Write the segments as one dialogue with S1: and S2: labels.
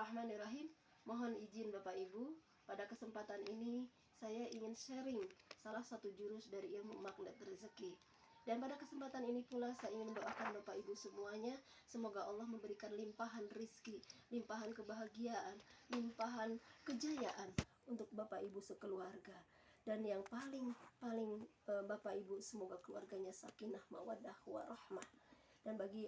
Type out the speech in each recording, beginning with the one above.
S1: Bismillahirrahmanirrahim. Mohon izin Bapak Ibu, pada kesempatan ini saya ingin sharing salah satu jurus dari ilmu magnet rezeki. Dan pada kesempatan ini pula saya ingin mendoakan Bapak Ibu semuanya, semoga Allah memberikan limpahan rizki, limpahan kebahagiaan, limpahan kejayaan untuk Bapak Ibu sekeluarga. Dan yang paling Bapak Ibu, semoga keluarganya sakinah, mawaddah, warahmah. Dan bagi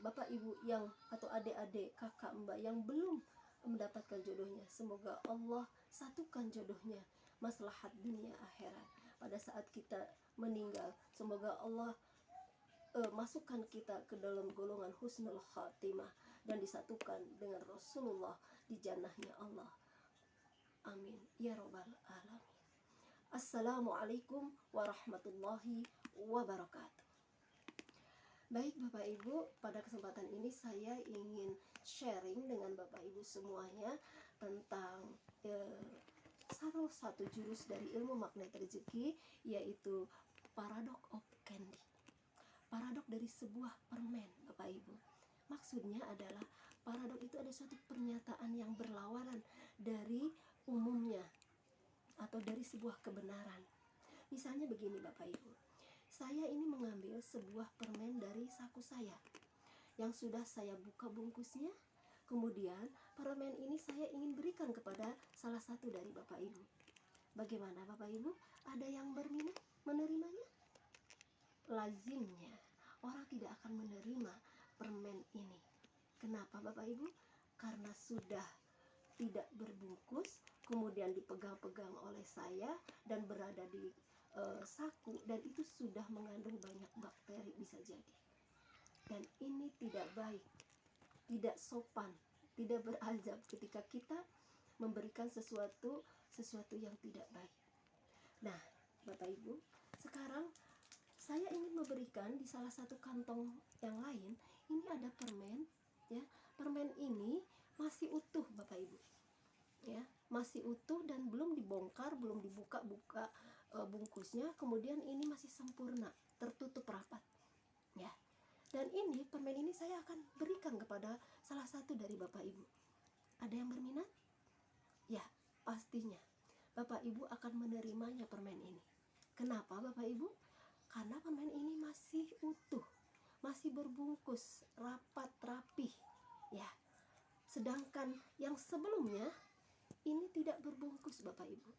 S1: Bapak Ibu yang atau adik-adik, kakak, mbak yang belum mendapatkan jodohnya, semoga Allah satukan jodohnya, maslahat dunia akhirat. Pada saat kita meninggal, semoga Allah masukkan kita ke dalam golongan husnul khatimah dan disatukan dengan Rasulullah di jannahnya Allah. Amin ya robbal alamin. Assalamualaikum warahmatullahi wabarakatuh. Baik Bapak Ibu, pada kesempatan ini saya ingin sharing dengan Bapak Ibu semuanya tentang salah satu jurus dari ilmu magnet rezeki, yaitu paradox of candy. Paradok dari sebuah permen Bapak Ibu. Maksudnya adalah paradok itu ada suatu pernyataan yang berlawanan dari umumnya atau dari sebuah kebenaran. Misalnya begini Bapak Ibu, saya ini mengambil sebuah permen dari saku saya yang sudah saya buka bungkusnya. Kemudian permen ini saya ingin berikan kepada salah satu dari Bapak Ibu. Bagaimana Bapak Ibu? Ada yang berminat menerimanya? Lazimnya orang tidak akan menerima permen ini. Kenapa Bapak Ibu? Karena sudah tidak berbungkus, kemudian dipegang-pegang oleh saya dan berada di saku, dan itu sudah mengandung banyak bakteri bisa jadi. Dan ini tidak baik, tidak sopan, tidak beradab ketika kita memberikan sesuatu yang tidak baik. Nah Bapak Ibu, sekarang saya ingin memberikan di salah satu kantong yang lain. Ini ada permen, ya. Permen ini masih utuh Bapak Ibu, ya, masih utuh dan belum dibongkar, belum dibuka-buka bungkusnya. Kemudian ini masih sempurna, tertutup rapat, ya. Dan ini permen ini saya akan berikan kepada salah satu dari Bapak Ibu. Ada yang berminat? Ya, pastinya Bapak Ibu akan menerimanya permen ini. Kenapa Bapak Ibu? Karena permen ini masih utuh, masih berbungkus, rapat, rapih, ya. Sedangkan yang sebelumnya ini tidak berbungkus Bapak Ibu.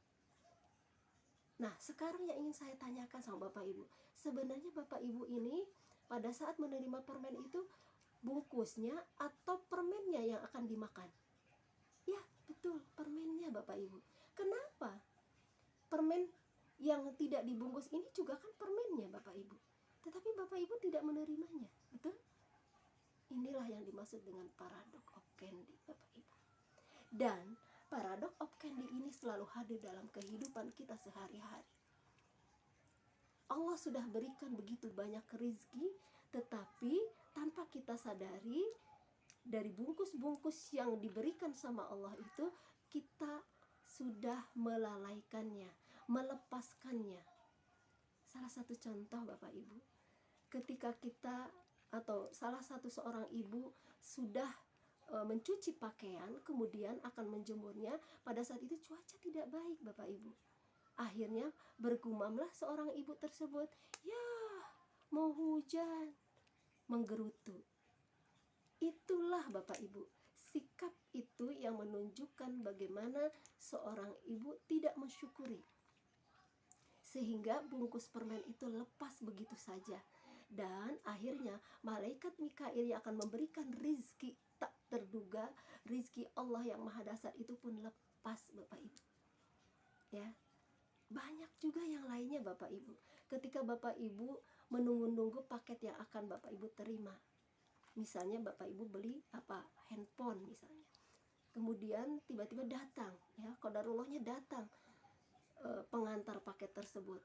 S1: Nah sekarang yang ingin saya tanyakan sama Bapak Ibu, sebenarnya Bapak Ibu ini pada saat menerima permen itu bungkusnya atau permennya yang akan dimakan? Ya betul, permennya Bapak Ibu. Kenapa? Permen yang tidak dibungkus ini juga kan permennya Bapak Ibu, tetapi Bapak Ibu tidak menerimanya, betul? Inilah yang dimaksud dengan paradox of candy Bapak Ibu. Dan paradox of candy ini selalu hadir dalam kehidupan kita sehari-hari. Allah sudah berikan begitu banyak rezeki, tetapi tanpa kita sadari, dari bungkus-bungkus yang diberikan sama Allah itu, kita sudah melalaikannya, melepaskannya. Salah satu contoh Bapak Ibu, ketika kita atau salah satu seorang ibu sudah mencuci pakaian, kemudian akan menjemurnya. Pada saat itu cuaca tidak baik Bapak Ibu. Akhirnya bergumamlah seorang ibu tersebut, ya mau hujan, menggerutu. Itulah Bapak Ibu, sikap itu yang menunjukkan bagaimana seorang ibu tidak mensyukuri, sehingga bungkus permen itu lepas begitu saja. Dan akhirnya malaikat Mikail yang akan memberikan rizki tak terduga, rizki Allah yang maha dasar itu pun lepas Bapak Ibu, ya. Banyak juga yang lainnya Bapak Ibu, ketika Bapak Ibu menunggu-nunggu paket yang akan Bapak Ibu terima. Misalnya Bapak Ibu beli handphone misalnya, kemudian tiba-tiba datang, ya, qadarullahnya datang pengantar paket tersebut.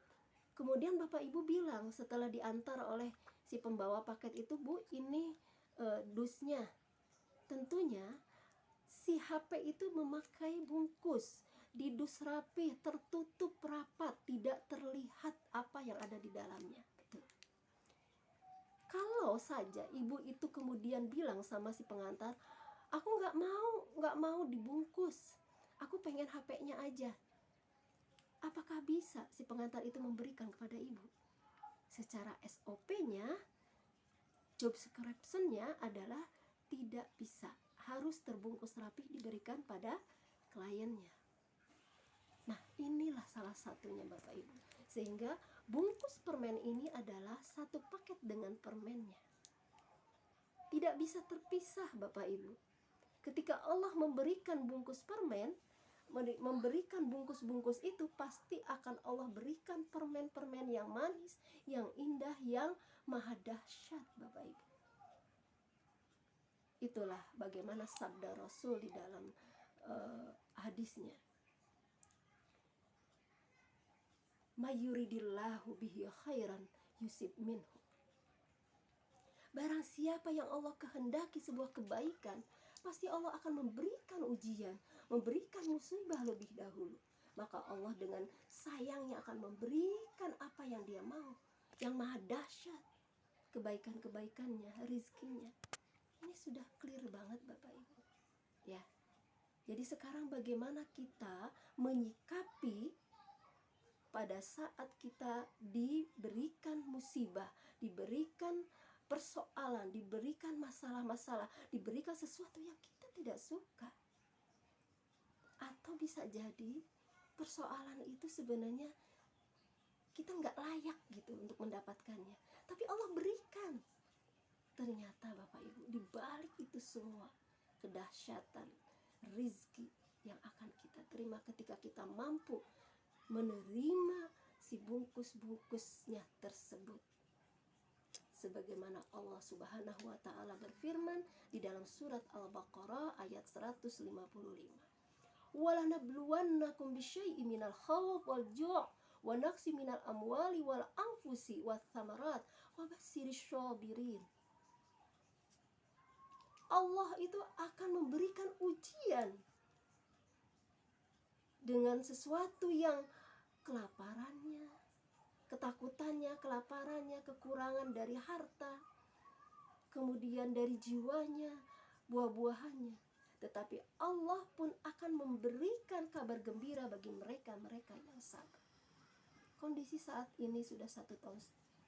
S1: Kemudian Bapak Ibu bilang setelah diantar oleh si pembawa paket itu, Bu, ini dusnya. Tentunya si HP itu memakai bungkus, didus rapi, tertutup rapat, tidak terlihat apa yang ada di dalamnya. Betul. Kalau saja ibu itu kemudian bilang sama si pengantar, aku nggak mau nggak mau dibungkus, aku pengen HP-nya aja. Apakah bisa si pengantar itu memberikan kepada ibu? Secara SOP-nya, job description-nya adalah tidak bisa, harus terbungkus rapi diberikan pada kliennya. Nah, inilah salah satunya Bapak Ibu. Sehingga bungkus permen ini adalah satu paket dengan permennya. Tidak bisa terpisah Bapak Ibu. Ketika Allah memberikan bungkus permen, memberikan bungkus-bungkus itu, pasti akan Allah berikan permen-permen yang manis, yang indah, yang maha dahsyat Bapak Ibu. Itulah bagaimana sabda Rasul di dalam hadisnya. Mayuridillahu bihi khairan yusib minhu. Barang siapa yang Allah kehendaki sebuah kebaikan, pasti Allah akan memberikan ujian, memberikan musibah lebih dahulu. Maka Allah dengan sayangnya akan memberikan apa yang dia mau, yang maha dahsyat, kebaikan-kebaikannya, rizkinya. Ini sudah clear banget Bapak Ibu. Ya. Jadi sekarang bagaimana kita menyikapi pada saat kita diberikan musibah, diberikan persoalan, diberikan masalah-masalah, diberikan sesuatu yang kita tidak suka. Atau bisa jadi persoalan itu sebenarnya kita nggak layak gitu untuk mendapatkannya, tapi Allah berikan. Ternyata Bapak Ibu, di balik itu semua kedahsyatan rizki yang akan kita terima ketika kita mampu menerima si bungkus-bungkusnya tersebut. Sebagaimana Allah Subhanahu wa taala berfirman di dalam surat Al-Baqarah ayat 155. Walanabluwannakum bisyai'in minal khawf wal ju' wa naqsi minal amwali wal anfusi wath thamarat wa basyirish shabirin. Allah itu akan memberikan ujian dengan sesuatu yang kelaparannya, ketakutannya, kelaparannya, kekurangan dari harta, kemudian dari jiwanya, buah-buahannya. Tetapi Allah pun akan memberikan kabar gembira bagi mereka-mereka yang sabar. Kondisi saat ini sudah 1 tahun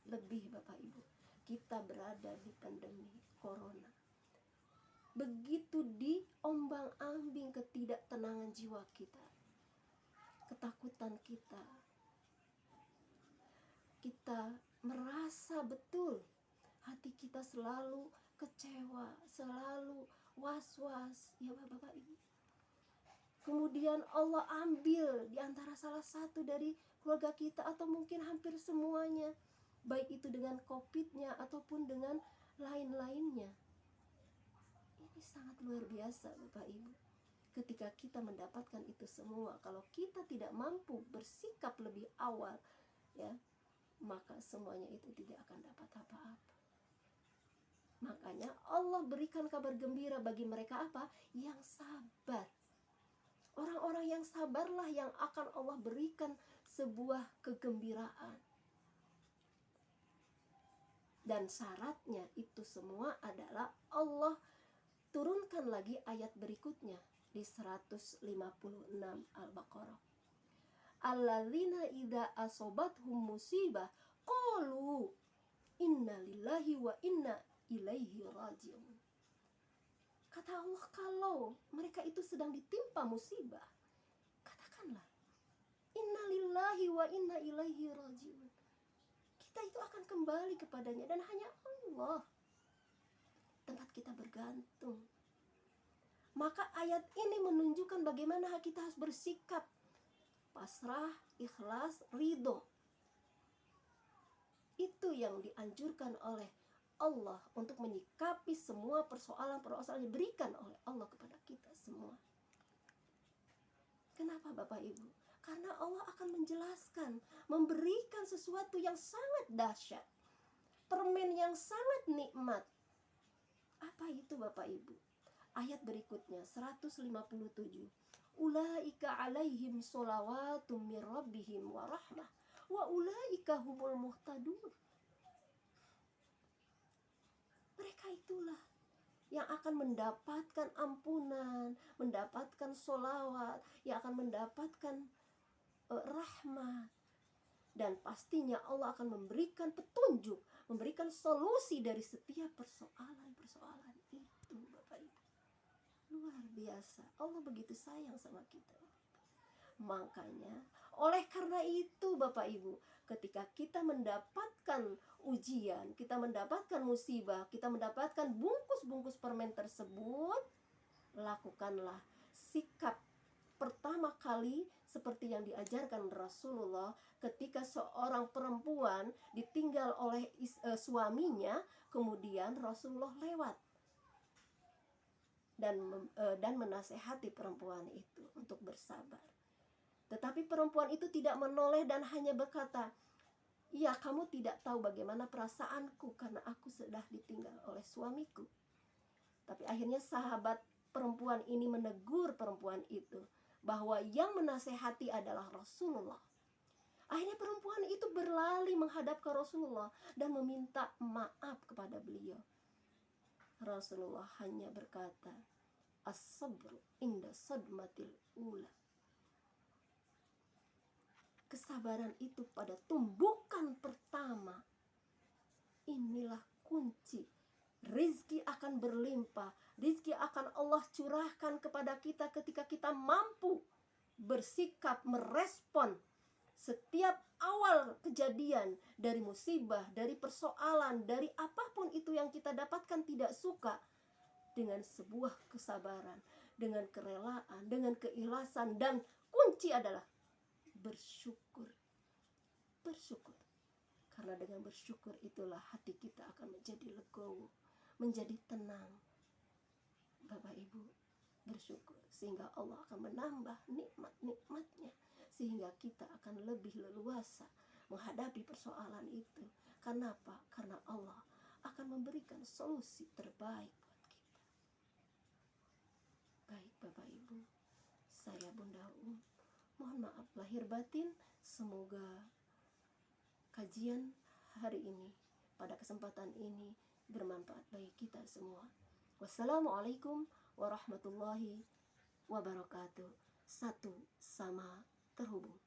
S1: lebih Bapak Ibu, kita berada di pandemi corona. Begitu diombang-ambing ketidaktenangan jiwa kita, ketakutan kita merasa betul hati kita selalu kecewa, selalu was-was, ya Bapak Ibu. Kemudian Allah ambil di antara salah satu dari keluarga kita atau mungkin hampir semuanya, baik itu dengan COVID-nya ataupun dengan lain-lainnya. Ini sangat luar biasa Bapak Ibu. Ketika kita mendapatkan itu semua, kalau kita tidak mampu bersikap lebih awal, ya, maka semuanya itu tidak akan dapat apa-apa. Makanya Allah berikan kabar gembira bagi mereka apa? Yang sabar. Orang-orang yang sabarlah yang akan Allah berikan sebuah kegembiraan. Dan syaratnya itu semua adalah Allah turunkan lagi ayat berikutnya di 156 Al-Baqarah. Alladzina idza asobathum musibah qalu inna lillahi wa inna ilaihi raji'un. Kata Allah, kalau mereka itu sedang ditimpa musibah, katakanlah inna lillahi wa inna ilaihi raji'un. Kita itu akan kembali kepadanya dan hanya Allah tempat kita bergantung. Maka ayat ini menunjukkan bagaimana kita harus bersikap pasrah, ikhlas, ridho. Itu yang dianjurkan oleh Allah untuk menyikapi semua persoalan-persoalan yang diberikan oleh Allah kepada kita semua. Kenapa Bapak Ibu? Karena Allah akan menjelaskan, memberikan sesuatu yang sangat dahsyat, permen yang sangat nikmat. Apa itu Bapak Ibu? Ayat berikutnya 157. Ulaika alaihim sholawatu mir rabbihim wa rahmah wa ulaika humul muhtadun. Mereka itulah yang akan mendapatkan ampunan, mendapatkan sholawat, yang akan mendapatkan rahmat. Dan pastinya Allah akan memberikan petunjuk, memberikan solusi dari setiap persoalan-persoalan itu, Bapak Ibu. Luar biasa, Allah begitu sayang sama kita. Makanya, oleh karena itu Bapak Ibu, ketika kita mendapatkan ujian, kita mendapatkan musibah, kita mendapatkan bungkus-bungkus permen tersebut, lakukanlah sikap pertama kali seperti yang diajarkan Rasulullah ketika seorang perempuan ditinggal oleh suaminya, kemudian Rasulullah lewat dan menasehati perempuan itu untuk bersabar. Tetapi perempuan itu tidak menoleh dan hanya berkata, "Ya, kamu tidak tahu bagaimana perasaanku karena aku sudah ditinggal oleh suamiku." Tapi akhirnya sahabat perempuan ini menegur perempuan itu bahwa yang menasehati adalah Rasulullah. Akhirnya perempuan itu berlari menghadap ke Rasulullah dan meminta maaf kepada beliau. Rasulullah hanya berkata, "As-sabru inda sadmatil ula." Kesabaran itu pada tumbukan pertama. Inilah kunci. Rizki akan berlimpah. Rizki akan Allah curahkan kepada kita ketika kita mampu bersikap, merespon setiap awal kejadian, dari musibah, dari persoalan, dari apapun itu yang kita dapatkan tidak suka, dengan sebuah kesabaran, dengan kerelaan, dengan keikhlasan. Dan kunci adalah bersyukur. Bersyukur. Karena dengan bersyukur itulah hati kita akan menjadi legowo, menjadi tenang. Bapak Ibu, bersyukur sehingga Allah akan menambah nikmat-nikmatnya, sehingga kita akan lebih leluasa menghadapi persoalan itu. Kenapa? Karena Allah akan memberikan solusi terbaik buat kita. Baik Bapak Ibu, saya Bunda mohon maaf lahir batin. Semoga kajian hari ini, pada kesempatan ini, bermanfaat bagi kita semua. Wassalamualaikum warahmatullahi wabarakatuh. Satu sama terhubung.